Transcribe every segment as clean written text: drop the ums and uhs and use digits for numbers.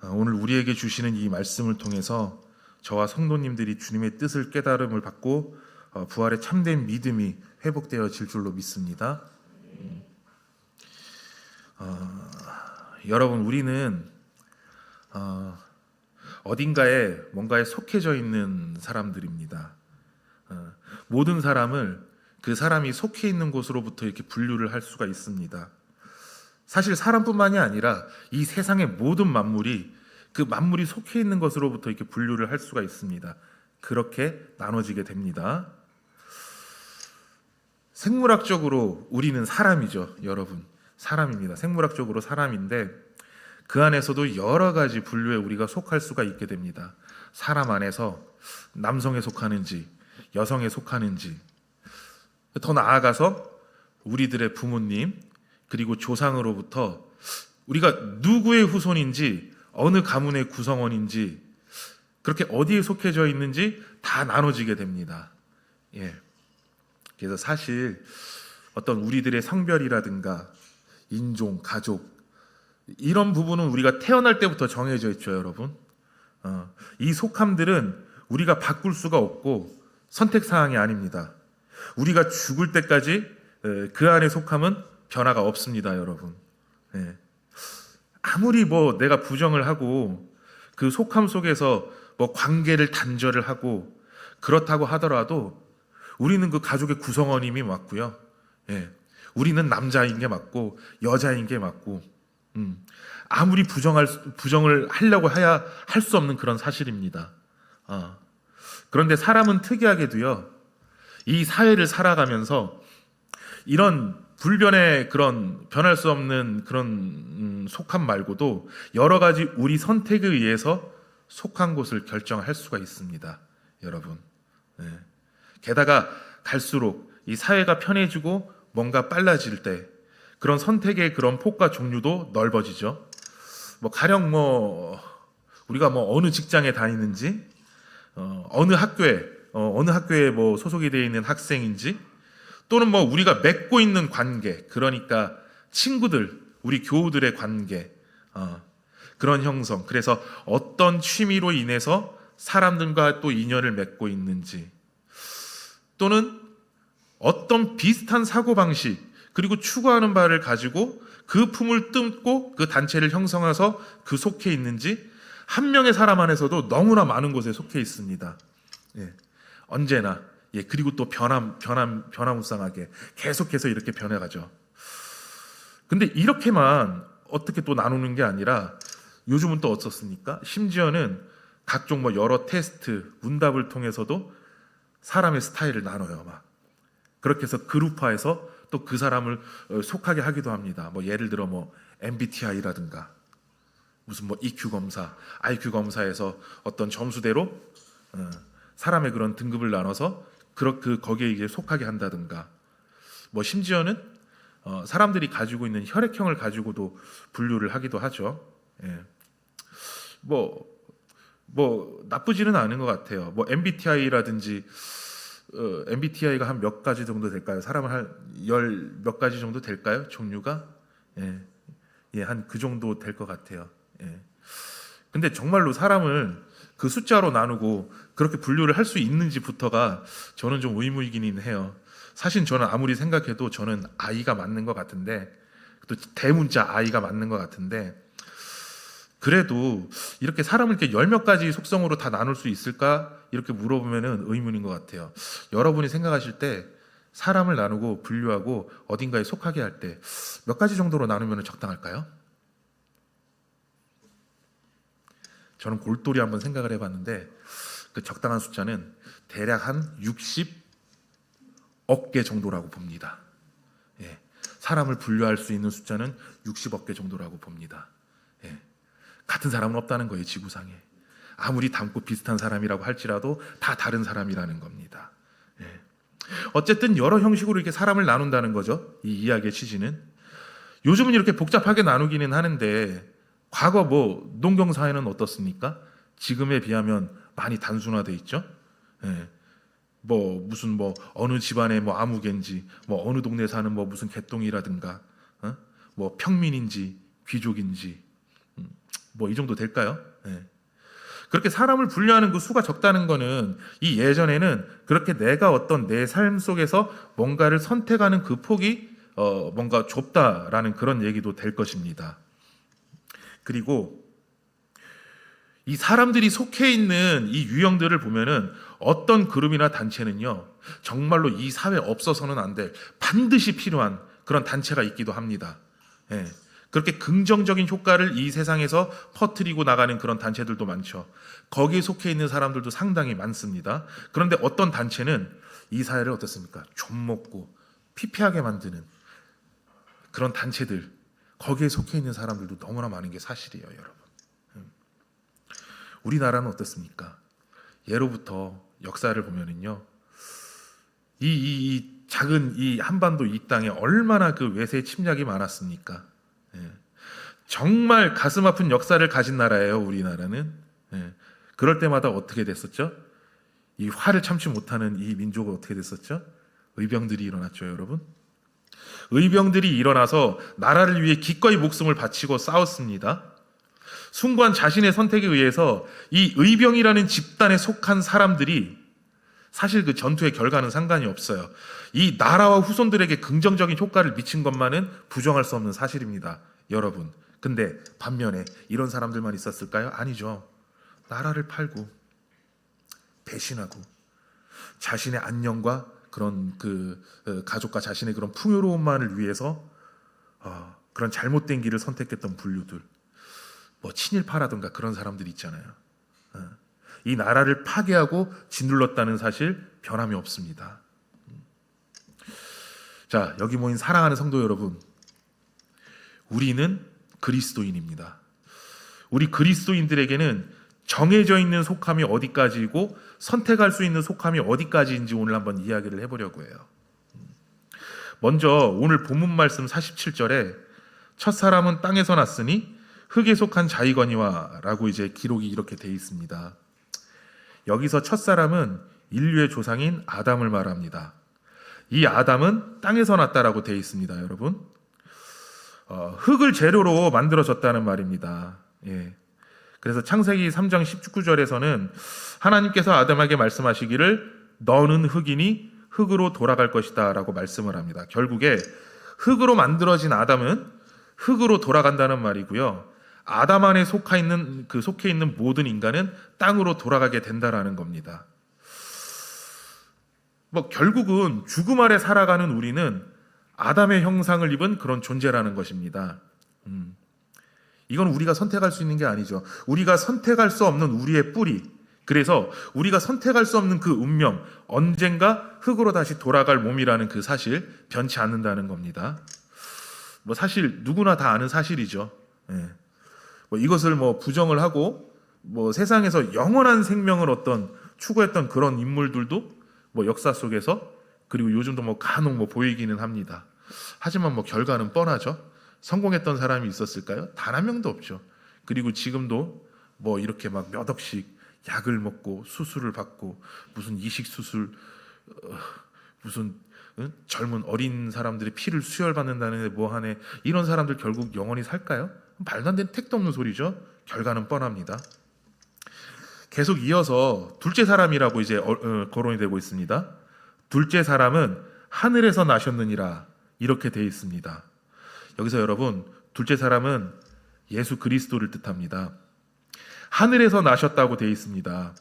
오늘 우리에게 주시는 이 말씀을 통해서 저와 성도님들이 주님의 뜻을 깨달음을 받고 부활의 참된 믿음이 회복되어질 줄로 믿습니다. 여러분, 우리는 어딘가에 뭔가에 속해져 있는 사람들입니다. 모든 사람을 그 사람이 속해 있는 곳으로부터 이렇게 분류를 할 수가 있습니다. 사실 사람뿐만이 아니라 이 세상의 모든 만물이 그 만물이 속해 있는 것으로부터 이렇게 분류를 할 수가 있습니다. 그렇게 나눠지게 됩니다. 생물학적으로 우리는 사람이죠, 여러분. 사람입니다. 생물학적으로 사람인데 그 안에서도 여러 가지 분류에 우리가 속할 수가 있게 됩니다. 사람 안에서 남성에 속하는지 여성에 속하는지, 더 나아가서 우리들의 부모님 그리고 조상으로부터 우리가 누구의 후손인지 어느 가문의 구성원인지 그렇게 어디에 속해져 있는지 다 나눠지게 됩니다. 그래서 사실 어떤 우리들의 성별이라든가 인종, 가족 이런 부분은 우리가 태어날 때부터 정해져 있죠, 여러분. 이 속함들은 우리가 바꿀 수가 없고 선택사항이 아닙니다. 우리가 죽을 때까지 그 안에 속함은 변화가 없습니다, 여러분. 아무리 내가 부정을 하고 그 속함 속에서 관계를 단절을 하고 그렇다고 하더라도 우리는 그 가족의 구성원임이 맞고요. 우리는 남자인 게 맞고 여자인 게 맞고, 아무리 부정을 하려고 해야 할 수 없는 그런 사실입니다. 그런데 사람은 특이하게도요, 이 사회를 살아가면서 이런 불변의 그런 변할 수 없는 그런 속함 말고도 여러 가지 우리 선택에 의해서 속한 곳을 결정할 수가 있습니다, 여러분. 게다가 갈수록 이 사회가 편해지고 뭔가 빨라질 때 그런 선택의 그런 폭과 종류도 넓어지죠. 가령 우리가 어느 직장에 다니는지, 어느 학교에 소속이 되어 있는 학생인지, 또는 우리가 맺고 있는 관계, 그러니까 친구들, 우리 교우들의 관계, 그런 형성, 그래서 어떤 취미로 인해서 사람들과 또 인연을 맺고 있는지, 또는 어떤 비슷한 사고방식 그리고 추구하는 바를 가지고 그 품을 뜯고 그 단체를 형성해서 그 속해 있는지, 한 명의 사람 안에서도 너무나 많은 곳에 속해 있습니다. 언제나. 그리고 또 변화무쌍하게 계속해서 이렇게 변해가죠. 근데 이렇게만 어떻게 또 나누는 게 아니라 요즘은 또 어떻습니까? 심지어는 각종 여러 테스트, 문답을 통해서도 사람의 스타일을 나눠요. 그렇게 해서 그룹화해서 또 그 사람을 속하게 하기도 합니다. 예를 들어 MBTI라든가 무슨 EQ 검사, IQ 검사에서 어떤 점수대로 사람의 그런 등급을 나눠서 거기에 이제 속하게 한다든가, 심지어는 사람들이 가지고 있는 혈액형을 가지고도 분류를 하기도 하죠. 나쁘지는 않은 것 같아요. MBTI라든지 MBTI가 한 몇 가지 정도 될까요? 사람은 한 10 몇 가지 정도 될까요? 종류가? 한 그 정도 될 것 같아요. 근데 정말로 사람을 그 숫자로 나누고 그렇게 분류를 할 수 있는지부터가 저는 좀 의문이긴 해요. 사실 저는 아무리 생각해도 저는 I가 맞는 것 같은데, 또 대문자 I가 맞는 것 같은데, 그래도 이렇게 사람을 이렇게 10 몇 가지 속성으로 다 나눌 수 있을까? 이렇게 물어보면은 의문인 것 같아요. 여러분이 생각하실 때 사람을 나누고 분류하고 어딘가에 속하게 할 때 몇 가지 정도로 나누면 적당할까요? 저는 골똘히 한번 생각을 해봤는데 그 적당한 숫자는 대략 한 60억 개 정도라고 봅니다. 사람을 분류할 수 있는 숫자는 60억 개 정도라고 봅니다. 같은 사람은 없다는 거예요, 지구상에. 아무리 닮고 비슷한 사람이라고 할지라도 다 다른 사람이라는 겁니다. 어쨌든 여러 형식으로 이렇게 사람을 나눈다는 거죠, 이 이야기의 취지는. 요즘은 이렇게 복잡하게 나누기는 하는데 과거 농경사회는 어떻습니까? 지금에 비하면 많이 단순화돼 있죠. 무슨 어느 집안의 아무개인지, 어느 동네 사는 무슨 개똥이라든가, 평민인지 귀족인지, 뭐 이 정도 될까요? 예. 그렇게 사람을 분류하는 그 수가 적다는 거는 이 예전에는 그렇게 내가 어떤 내 삶 속에서 뭔가를 선택하는 그 폭이 뭔가 좁다라는 그런 얘기도 될 것입니다. 그리고 이 사람들이 속해 있는 이 유형들을 보면은 어떤 그룹이나 단체는요, 정말로 이 사회에 없어서는 안 될 반드시 필요한 그런 단체가 있기도 합니다. 예. 그렇게 긍정적인 효과를 이 세상에서 퍼뜨리고 나가는 그런 단체들도 많죠. 거기에 속해 있는 사람들도 상당히 많습니다. 그런데 어떤 단체는 이 사회를 어떻습니까? 좀먹고 피폐하게 만드는 그런 단체들, 거기에 속해 있는 사람들도 너무나 많은 게 사실이에요, 여러분. 우리나라는 어떻습니까? 예로부터 역사를 보면은요, 이 작은 이 한반도 이 땅에 얼마나 그 외세 침략이 많았습니까? 예. 정말 가슴 아픈 역사를 가진 나라예요, 우리나라는. 예. 그럴 때마다 어떻게 됐었죠? 이 화를 참지 못하는 이 민족은 어떻게 됐었죠? 의병들이 일어났죠, 여러분. 의병들이 일어나서 나라를 위해 기꺼이 목숨을 바치고 싸웠습니다. 순간 자신의 선택에 의해서 이 의병이라는 집단에 속한 사람들이 사실 그 전투의 결과는 상관이 없어요. 이 나라와 후손들에게 긍정적인 효과를 미친 것만은 부정할 수 없는 사실입니다, 여러분. 근데 반면에 이런 사람들만 있었을까요? 아니죠. 나라를 팔고 배신하고 자신의 안녕과 그런 그 가족과 자신의 그런 풍요로움만을 위해서 그런 잘못된 길을 선택했던 분류들, 뭐 친일파라든가 그런 사람들이 있잖아요. 이 나라를 파괴하고 짓눌렀다는 사실 변함이 없습니다. 자, 여기 모인 사랑하는 성도 여러분, 우리는 그리스도인입니다. 우리 그리스도인들에게는 정해져 있는 속함이 어디까지이고 선택할 수 있는 속함이 어디까지인지 오늘 한번 이야기를 해보려고 해요. 먼저 오늘 본문 말씀 47절에 첫사람은 땅에서 났으니 흙에 속한 자이거니와 라고 이제 기록이 이렇게 돼 있습니다. 여기서 첫사람은 인류의 조상인 아담을 말합니다. 이 아담은 땅에서 났다라고 돼 있습니다, 여러분. 흙을 재료로 만들어졌다는 말입니다. 예. 그래서 창세기 3장 19절에서는 하나님께서 아담에게 말씀하시기를 너는 흙이니 흙으로 돌아갈 것이다 라고 말씀을 합니다. 결국에 흙으로 만들어진 아담은 흙으로 돌아간다는 말이고요. 아담 안에 속해 있는 모든 인간은 땅으로 돌아가게 된다라는 겁니다. 뭐 결국은 죽음 아래 살아가는 우리는 아담의 형상을 입은 그런 존재라는 것입니다. 이건 우리가 선택할 수 있는 게 아니죠. 우리가 선택할 수 없는 우리의 뿌리, 그래서 우리가 선택할 수 없는 그 운명, 언젠가 흙으로 다시 돌아갈 몸이라는 그 사실 변치 않는다는 겁니다. 뭐 사실 누구나 다 아는 사실이죠. 예. 뭐 이것을 뭐 부정을 하고 뭐 세상에서 영원한 생명을 어떤 추구했던 그런 인물들도 뭐 역사 속에서 그리고 요즘도 뭐 간혹 뭐 보이기는 합니다. 하지만 뭐 결과는 뻔하죠. 성공했던 사람이 있었을까요? 단 한 명도 없죠. 그리고 지금도 뭐 이렇게 막 몇 억씩 약을 먹고 수술을 받고 무슨 이식 수술, 무슨 젊은 어린 사람들의 피를 수혈받는다는 뭐 하네, 이런 사람들 결국 영원히 살까요? 말도 안 되는 택도 없는 소리죠. 결과는 뻔합니다. 계속 이어서 둘째 사람이라고 이제 거론이 되고 있습니다. 둘째 사람은 하늘에서 나셨느니라 이렇게 되어 있습니다. 여기서 여러분, 둘째 사람은 예수 그리스도를 뜻합니다. 하늘에서 나셨다고 되어 있습니다.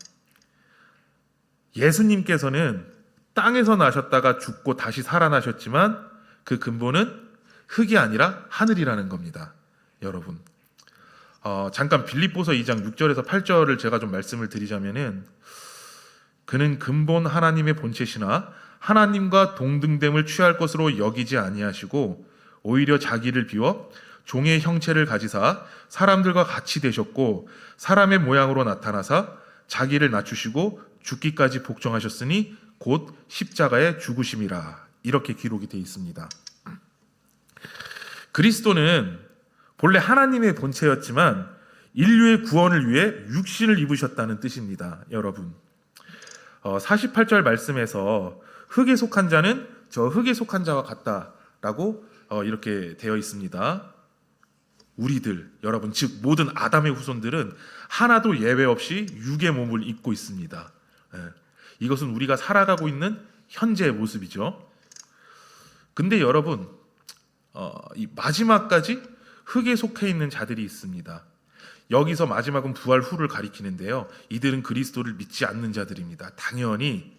예수님께서는 땅에서 나셨다가 죽고 다시 살아나셨지만 그 근본은 흙이 아니라 하늘이라는 겁니다, 여러분. 잠깐 빌립보서 2장 6절에서 8절을 제가 좀 말씀을 드리자면은, 그는 근본 하나님의 본체시나 하나님과 동등됨을 취할 것으로 여기지 아니하시고 오히려 자기를 비워 종의 형체를 가지사 사람들과 같이 되셨고 사람의 모양으로 나타나사 자기를 낮추시고 죽기까지 복종하셨으니 곧 십자가의 죽으심이라 이렇게 기록이 되어 있습니다. 그리스도는 본래 하나님의 본체였지만 인류의 구원을 위해 육신을 입으셨다는 뜻입니다, 여러분. 48절 말씀에서 흙에 속한 자는 저 흙에 속한 자와 같다라고 이렇게 되어 있습니다. 우리들, 여러분, 즉 모든 아담의 후손들은 하나도 예외 없이 육의 몸을 입고 있습니다. 이것은 우리가 살아가고 있는 현재의 모습이죠. 근데 여러분, 이 마지막까지 흙에 속해 있는 자들이 있습니다. 여기서 마지막은 부활 후를 가리키는데요. 이들은 그리스도를 믿지 않는 자들입니다. 당연히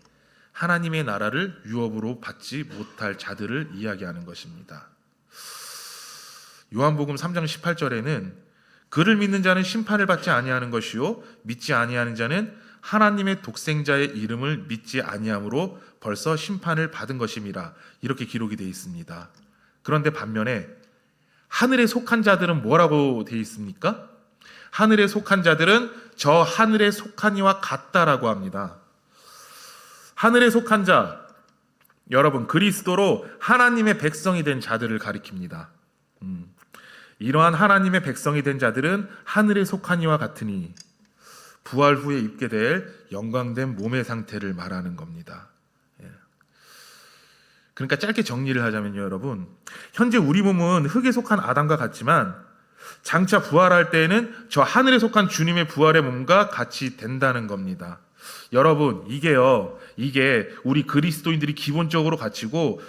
하나님의 나라를 유업으로 받지 못할 자들을 이야기하는 것입니다. 요한복음 3장 18절에는 그를 믿는 자는 심판을 받지 아니하는 것이요 믿지 아니하는 자는 하나님의 독생자의 이름을 믿지 아니함으로 벌써 심판을 받은 것임이라, 이렇게 기록이 되어 있습니다. 그런데 반면에 하늘에 속한 자들은 뭐라고 되어 있습니까? 하늘에 속한 자들은 저 하늘에 속한 이와 같다라고 합니다. 하늘에 속한 자, 여러분, 그리스도로 하나님의 백성이 된 자들을 가리킵니다. 이러한 하나님의 백성이 된 자들은 하늘에 속한 이와 같으니 부활 후에 입게 될 영광된 몸의 상태를 말하는 겁니다. 그러니까 짧게 정리를 하자면요, 여러분, 현재 우리 몸은 흙에 속한 아담과 같지만 장차 부활할 때에는 저 하늘에 속한 주님의 부활의 몸과 같이 된다는 겁니다. 여러분, 이게 우리 그리스도인들이 기본적으로 갖추고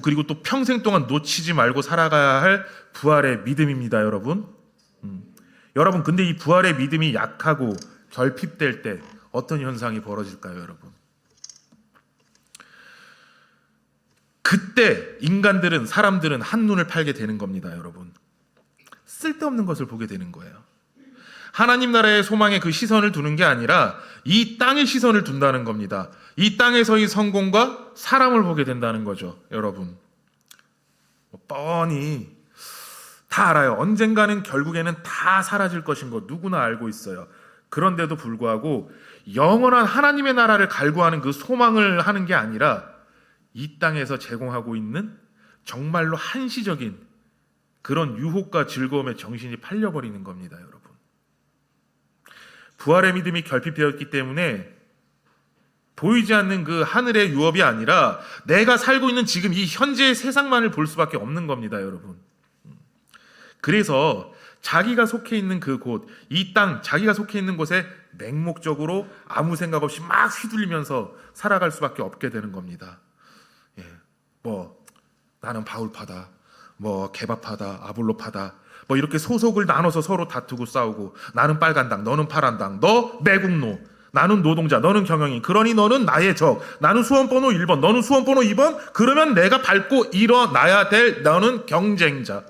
그리고 또 평생 동안 놓치지 말고 살아가야 할 부활의 믿음입니다, 여러분. 여러분, 근데 이 부활의 믿음이 약하고 결핍될 때 어떤 현상이 벌어질까요, 여러분? 그때 사람들은 한눈을 팔게 되는 겁니다, 여러분. 쓸데없는 것을 보게 되는 거예요. 하나님 나라의 소망에 그 시선을 두는 게 아니라 이 땅의 시선을 둔다는 겁니다. 이 땅에서의 성공과 사람을 보게 된다는 거죠, 여러분. 뻔히 다 알아요. 언젠가는 결국에는 다 사라질 것인 거 누구나 알고 있어요. 그런데도 불구하고 영원한 하나님의 나라를 갈구하는 그 소망을 하는 게 아니라 이 땅에서 제공하고 있는 정말로 한시적인 그런 유혹과 즐거움에 정신이 팔려버리는 겁니다, 여러분. 부활의 믿음이 결핍되었기 때문에 보이지 않는 그 하늘의 유업이 아니라 내가 살고 있는 지금 이 현재의 세상만을 볼 수밖에 없는 겁니다, 여러분. 그래서 자기가 속해 있는 그 곳, 이 땅, 자기가 속해 있는 곳에 맹목적으로 아무 생각 없이 막 휘둘리면서 살아갈 수밖에 없게 되는 겁니다. 나는 바울파다, 개바파다, 아볼로파다, 이렇게 소속을 나눠서 서로 다투고 싸우고, 나는 빨간당, 너는 파란당, 너 매국노, 나는 노동자, 너는 경영인, 그러니 너는 나의 적, 나는 수험번호 1번, 너는 수험번호 2번, 그러면 내가 밟고 일어나야 될 너는 경쟁자.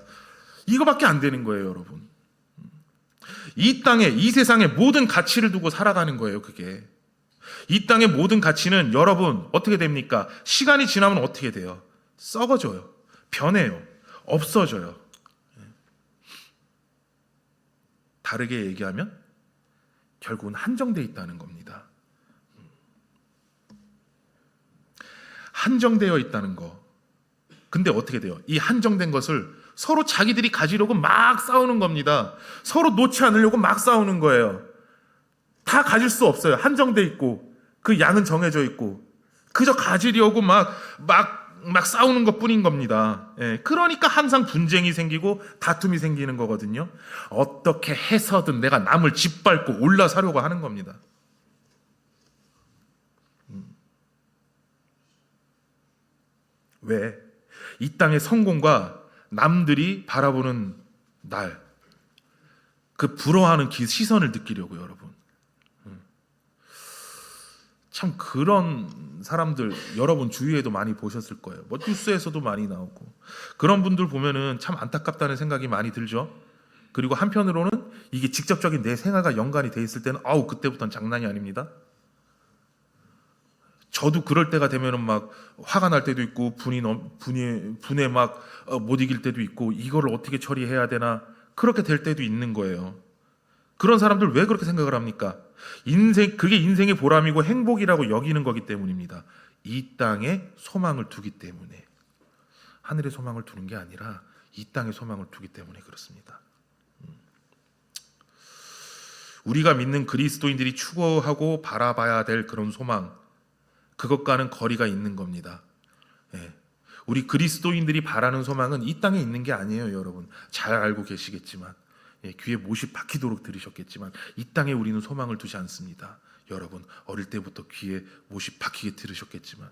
이거밖에 안 되는 거예요, 여러분. 이 땅에, 이 세상에 모든 가치를 두고 살아가는 거예요, 그게. 이 땅의 모든 가치는 여러분 어떻게 됩니까? 시간이 지나면 어떻게 돼요? 썩어져요. 변해요. 없어져요. 다르게 얘기하면 결국은 한정되어 있다는 겁니다. 한정되어 있다는 거. 근데 어떻게 돼요? 이 한정된 것을 서로 자기들이 가지려고 막 싸우는 겁니다. 서로 놓지 않으려고 막 싸우는 거예요. 다 가질 수 없어요. 한정되어 있고 그 양은 정해져 있고 그저 가지려고 막 싸우는 것뿐인 겁니다. 그러니까 항상 분쟁이 생기고 다툼이 생기는 거거든요. 어떻게 해서든 내가 남을 짓밟고 올라서려고 하는 겁니다. 왜? 이 땅의 성공과 남들이 바라보는 날, 그 부러워하는 시선을 느끼려고, 여러분. 참 그런 사람들 여러분 주위에도 많이 보셨을 거예요. 뉴스에서도 많이 나오고. 그런 분들 보면은 참 안타깝다는 생각이 많이 들죠. 그리고 한편으로는 이게 직접적인 내 생활과 연관이 돼 있을 때는 그때부터는 장난이 아닙니다. 저도 그럴 때가 되면은 막 화가 날 때도 있고 분에 막 못 이길 때도 있고, 이거를 어떻게 처리해야 되나, 그렇게 될 때도 있는 거예요. 그런 사람들 왜 그렇게 생각을 합니까? 그게 인생의 보람이고 행복이라고 여기는 거기 때문입니다. 이 땅에 소망을 두기 때문에. 하늘의 소망을 두는 게 아니라 이 땅에 소망을 두기 때문에 그렇습니다. 우리가 믿는 그리스도인들이 추구하고 바라봐야 될 그런 소망, 그것과는 거리가 있는 겁니다. 우리 그리스도인들이 바라는 소망은 이 땅에 있는 게 아니에요, 여러분. 잘 알고 계시겠지만, 귀에 못이 박히도록 들으셨겠지만, 이 땅에 우리는 소망을 두지 않습니다. 여러분, 어릴 때부터 귀에 못이 박히게 들으셨겠지만,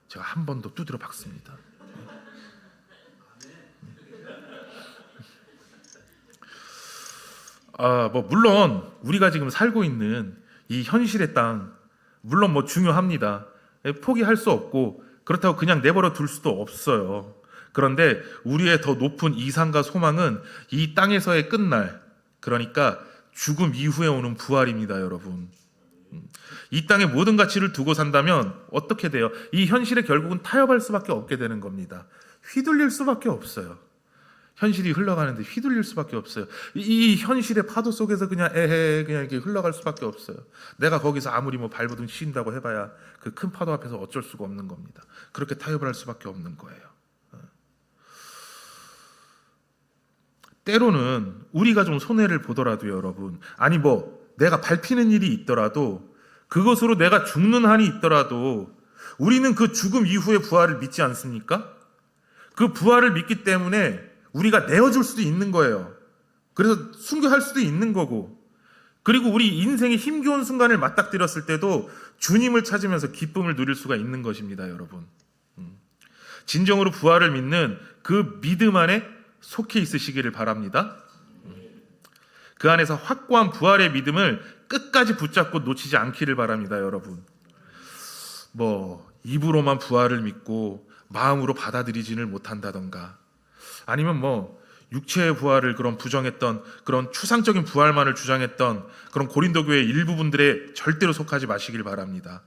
제가 한 번 더 두드려 박습니다. 물론 우리가 지금 살고 있는 이 현실의 땅, 물론 중요합니다. 포기할 수 없고 그렇다고 그냥 내버려 둘 수도 없어요. 그런데 우리의 더 높은 이상과 소망은 이 땅에서의 끝날, 그러니까 죽음 이후에 오는 부활입니다, 여러분. 이 땅의 모든 가치를 두고 산다면 어떻게 돼요? 이 현실에 결국은 타협할 수밖에 없게 되는 겁니다. 휘둘릴 수밖에 없어요. 현실이 흘러가는데 휘둘릴 수밖에 없어요. 이 현실의 파도 속에서 그냥 이렇게 흘러갈 수밖에 없어요. 내가 거기서 아무리 발버둥 쉰다고 해봐야 그 큰 파도 앞에서 어쩔 수가 없는 겁니다. 그렇게 타협을 할 수밖에 없는 거예요. 때로는 우리가 좀 손해를 보더라도 여러분, 아니 내가 밟히는 일이 있더라도 그것으로 내가 죽는 한이 있더라도 우리는 그 죽음 이후의 부활을 믿지 않습니까? 그 부활을 믿기 때문에 우리가 내어줄 수도 있는 거예요. 그래서 순교할 수도 있는 거고, 그리고 우리 인생의 힘겨운 순간을 맞닥뜨렸을 때도 주님을 찾으면서 기쁨을 누릴 수가 있는 것입니다, 여러분. 진정으로 부활을 믿는 그 믿음 안에 속해 있으시기를 바랍니다. 그 안에서 확고한 부활의 믿음을 끝까지 붙잡고 놓치지 않기를 바랍니다, 여러분. 입으로만 부활을 믿고 마음으로 받아들이지를 못한다던가, 아니면 육체의 부활을 그런 부정했던, 그런 추상적인 부활만을 주장했던 그런 고린도 교회 일부분들에 절대로 속하지 마시길 바랍니다.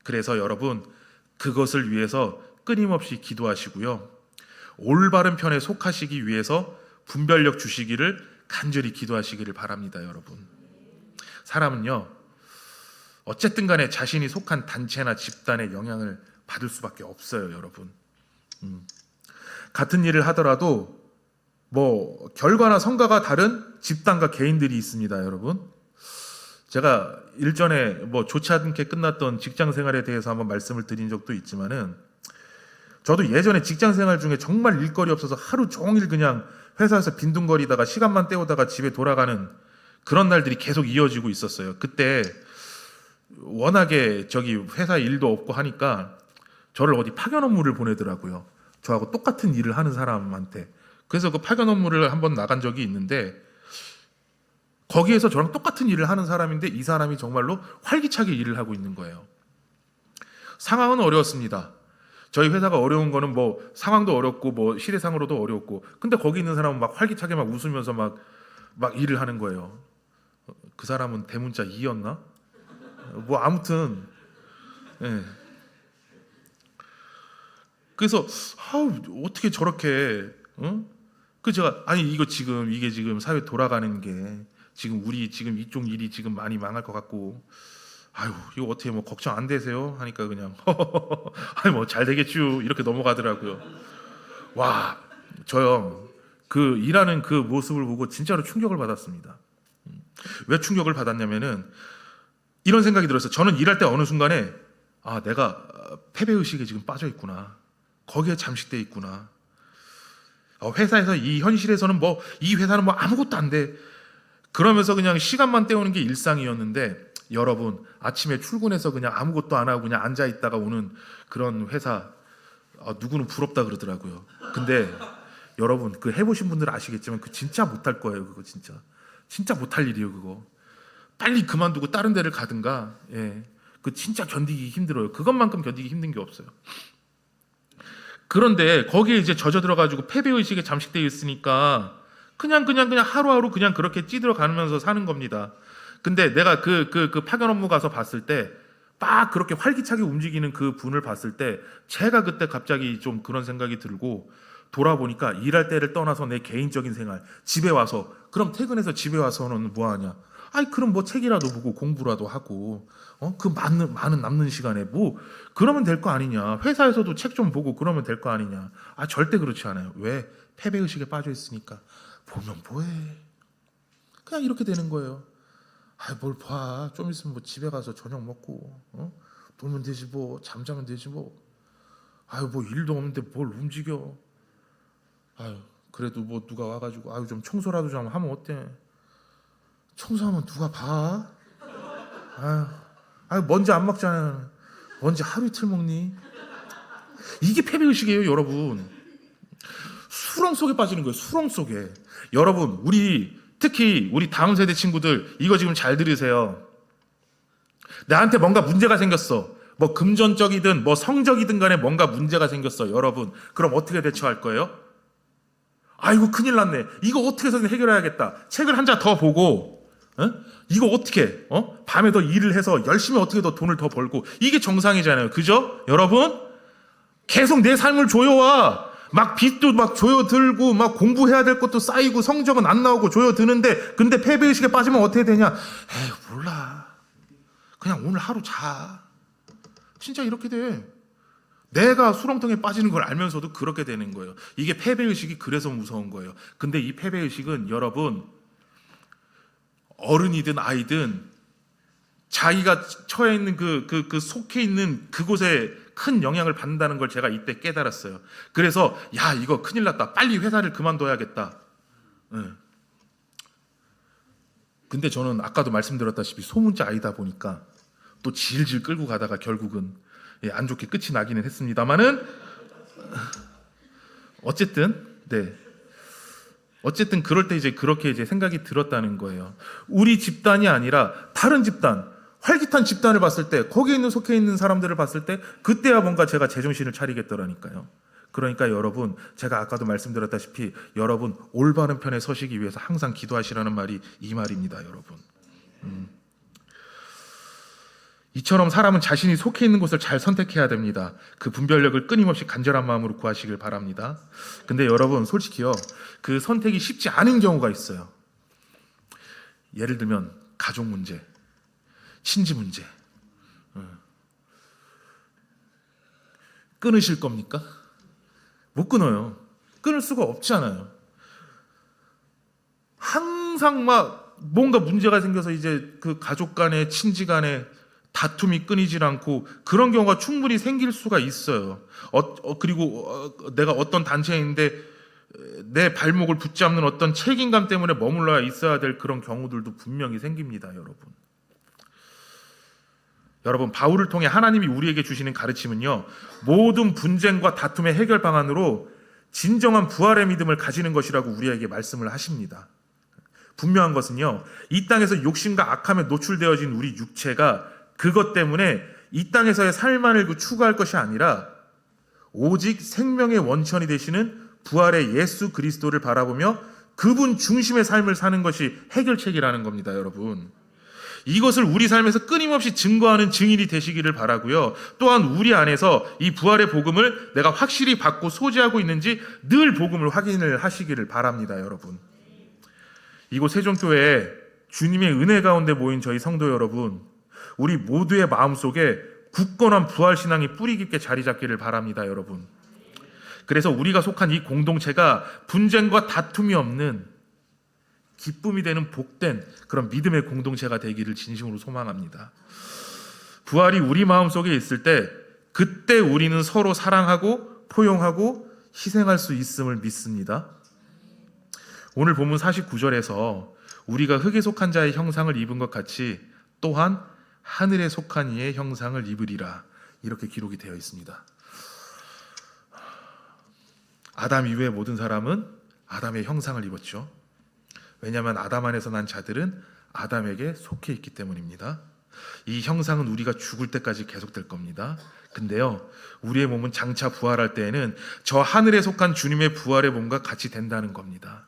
그래서 여러분, 그것을 위해서 끊임없이 기도하시고요, 올바른 편에 속하시기 위해서 분별력 주시기를 간절히 기도하시기를 바랍니다, 여러분. 사람은요, 어쨌든 간에 자신이 속한 단체나 집단의 영향을 받을 수밖에 없어요, 여러분. 같은 일을 하더라도 결과나 성과가 다른 집단과 개인들이 있습니다, 여러분. 제가 일전에 좋지 않게 끝났던 직장 생활에 대해서 한번 말씀을 드린 적도 있지만은, 저도 예전에 직장 생활 중에 정말 일거리 없어서 하루 종일 그냥 회사에서 빈둥거리다가 시간만 때우다가 집에 돌아가는 그런 날들이 계속 이어지고 있었어요. 그때 워낙에 회사 일도 없고 하니까 저를 어디 파견 업무를 보내더라고요. 저하고 똑같은 일을 하는 사람한테. 그래서 그 파견 업무를 한번 나간 적이 있는데, 거기에서 저랑 똑같은 일을 하는 사람인데 이 사람이 정말로 활기차게 일을 하고 있는 거예요. 상황은 어려웠습니다. 저희 회사가 어려운 거는 상황도 어렵고 시대상으로도 어렵고, 근데 거기 있는 사람은 활기차게 웃으면서 막 일을 하는 거예요. 그 사람은 대문자 2였나? 아무튼 그래서 어떻게 저렇게 제가 이게 지금 사회 돌아가는 게 지금 우리 지금 이쪽 일이 지금 많이 망할 것 같고, 이거 어떻게 걱정 안 되세요? 하니까 그냥 잘 되겠죠 이렇게 넘어가더라고요. 와, 저요, 그 일하는 그 모습을 보고 진짜로 충격을 받았습니다. 왜 충격을 받았냐면은 이런 생각이 들었어요. 저는 일할 때 어느 순간에 내가 패배의식에 지금 빠져 있구나, 거기에 잠식돼 있구나. 회사에서 이 현실에서는 이 회사는 아무것도 안 돼, 그러면서 그냥 시간만 때우는 게 일상이었는데, 여러분, 아침에 출근해서 그냥 아무것도 안 하고 그냥 앉아 있다가 오는 그런 회사, 누구는 부럽다 그러더라고요. 근데 여러분, 그 해보신 분들은 아시겠지만 그 진짜 못할 거예요. 그거 진짜 못할 일이에요. 그거 빨리 그만두고 다른 데를 가든가. 그 진짜 견디기 힘들어요. 그것만큼 견디기 힘든 게 없어요. 그런데 거기에 이제 젖어 들어가지고 패배의식에 잠식되어 있으니까 그냥 하루하루 그냥 그렇게 찌들어 가면서 사는 겁니다. 근데 내가 그 파견 업무 가서 봤을 때 막 그렇게 활기차게 움직이는 그 분을 봤을 때, 제가 그때 갑자기 좀 그런 생각이 들고, 돌아보니까 일할 때를 떠나서 내 개인적인 생활, 집에 와서, 그럼 퇴근해서 집에 와서는 뭐 하냐? 그럼 책이라도 보고 공부라도 하고, 그 많은 남는 시간에 그러면 될 거 아니냐? 회사에서도 책 좀 보고 그러면 될 거 아니냐? 절대 그렇지 않아요. 왜? 패배의식에 빠져 있으니까. 보면 뭐해? 그냥 이렇게 되는 거예요. 뭘 봐? 좀 있으면 집에 가서 저녁 먹고 놀면 되지 잠자면 되지 아유 뭐 일도 없는데 뭘 움직여. 아유 그래도 뭐 누가 와가지고 아유 좀 청소라도 좀 하면 어때? 청소하면 누가 봐? 아유 먼지 안 먹잖아. 먼지 하루 이틀 먹니? 이게 패배의식이에요, 여러분. 수렁 속에 빠지는 거예요. 수렁 속에. 여러분, 특히 우리 다음 세대 친구들 이거 지금 잘 들으세요. 나한테 뭔가 문제가 생겼어. 뭐 금전적이든 뭐 성적이든 간에 뭔가 문제가 생겼어. 여러분, 그럼 어떻게 대처할 거예요? 아이고 큰일 났네. 이거 어떻게 해서든 해결해야겠다. 책을 한 자 더 보고 이거 어떻게 밤에 더 일을 해서 열심히 어떻게 더 돈을 더 벌고 이게 정상이잖아요. 그죠? 여러분? 계속 내 삶을 조여와. 막 빚도 막 조여들고 막 공부해야 될 것도 쌓이고 성적은 안 나오고 조여드는데 근데 패배의식에 빠지면 어떻게 되냐? 에휴 몰라. 그냥 오늘 하루 자. 진짜 이렇게 돼. 내가 수렁통에 빠지는 걸 알면서도 그렇게 되는 거예요. 이게 패배의식이 그래서 무서운 거예요. 근데 이 패배의식은 여러분 어른이든 아이든 자기가 처해 있는 그 속해 있는 그곳에 큰 영향을 받는다는 걸 제가 이때 깨달았어요. 그래서 야 이거 큰일 났다. 빨리 회사를 그만둬야겠다. 근데 저는 아까도 말씀드렸다시피 소문자 아이다 보니까 또 질질 끌고 가다가 결국은 안 좋게 끝이 나기는 했습니다만은 어쨌든 그럴 때 이제 그렇게 이제 생각이 들었다는 거예요. 우리 집단이 아니라 다른 집단, 활기찬 집단을 봤을 때 거기에 있는 속해 있는 사람들을 봤을 때 그때야 뭔가 제가 제정신을 차리겠더라니까요. 그러니까 여러분 제가 아까도 말씀드렸다시피 여러분 올바른 편에 서시기 위해서 항상 기도하시라는 말이 이 말입니다. 여러분 이처럼 사람은 자신이 속해 있는 곳을 잘 선택해야 됩니다. 그 분별력을 끊임없이 간절한 마음으로 구하시길 바랍니다. 근데 여러분 솔직히요 그 선택이 쉽지 않은 경우가 있어요. 예를 들면 가족 문제, 친지 문제. 끊으실 겁니까? 못 끊어요. 끊을 수가 없잖아요. 항상 막 뭔가 문제가 생겨서 이제 그 가족 간에 친지 간에 다툼이 끊이질 않고 그런 경우가 충분히 생길 수가 있어요. 그리고 내가 어떤 단체에 있는데 내 발목을 붙잡는 어떤 책임감 때문에 머물러 있어야 될 그런 경우들도 분명히 생깁니다. 여러분 바울을 통해 하나님이 우리에게 주시는 가르침은요 모든 분쟁과 다툼의 해결 방안으로 진정한 부활의 믿음을 가지는 것이라고 우리에게 말씀을 하십니다. 분명한 것은요 이 땅에서 욕심과 악함에 노출되어진 우리 육체가 그것 때문에 이 땅에서의 삶만을 추구할 것이 아니라 오직 생명의 원천이 되시는 부활의 예수 그리스도를 바라보며 그분 중심의 삶을 사는 것이 해결책이라는 겁니다. 여러분 이것을 우리 삶에서 끊임없이 증거하는 증인이 되시기를 바라고요. 또한 우리 안에서 이 부활의 복음을 내가 확실히 받고 소지하고 있는지 늘 복음을 확인을 하시기를 바랍니다. 여러분 이곳 세종교회에 주님의 은혜 가운데 모인 저희 성도 여러분 우리 모두의 마음속에 굳건한 부활신앙이 뿌리 깊게 자리 잡기를 바랍니다. 여러분 그래서 우리가 속한 이 공동체가 분쟁과 다툼이 없는 기쁨이 되는 복된 그런 믿음의 공동체가 되기를 진심으로 소망합니다. 부활이 우리 마음속에 있을 때 그때 우리는 서로 사랑하고 포용하고 희생할 수 있음을 믿습니다. 오늘 본문 49절에서 우리가 흙에 속한 자의 형상을 입은 것 같이 또한 하늘에 속한 이의 형상을 입으리라 이렇게 기록이 되어 있습니다. 아담 이후의 모든 사람은 아담의 형상을 입었죠. 왜냐하면 아담 안에서 난 자들은 아담에게 속해 있기 때문입니다. 이 형상은 우리가 죽을 때까지 계속될 겁니다. 근데요 우리의 몸은 장차 부활할 때에는 저 하늘에 속한 주님의 부활의 몸과 같이 된다는 겁니다.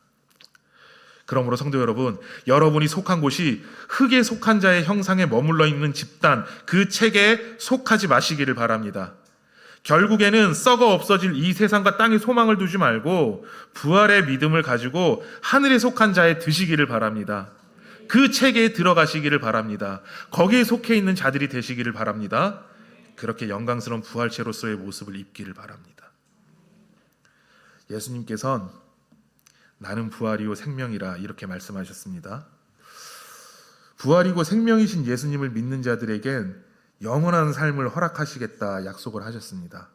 그러므로 성도 여러분, 여러분이 속한 곳이 흙에 속한 자의 형상에 머물러 있는 집단, 그 체계에 속하지 마시기를 바랍니다. 결국에는 썩어 없어질 이 세상과 땅에 소망을 두지 말고 부활의 믿음을 가지고 하늘에 속한 자에 드시기를 바랍니다. 그 체계에 들어가시기를 바랍니다. 거기에 속해 있는 자들이 되시기를 바랍니다. 그렇게 영광스러운 부활체로서의 모습을 입기를 바랍니다. 예수님께서는 나는 부활이요 생명이라 이렇게 말씀하셨습니다. 부활이고 생명이신 예수님을 믿는 자들에겐 영원한 삶을 허락하시겠다 약속을 하셨습니다.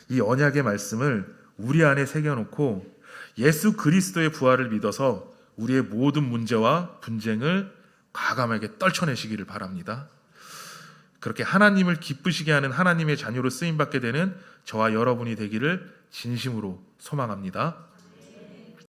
이 언약의 말씀을 우리 안에 새겨놓고 예수 그리스도의 부활을 믿어서 우리의 모든 문제와 분쟁을 과감하게 떨쳐내시기를 바랍니다. 그렇게 하나님을 기쁘시게 하는 하나님의 자녀로 쓰임받게 되는 저와 여러분이 되기를 진심으로 소망합니다.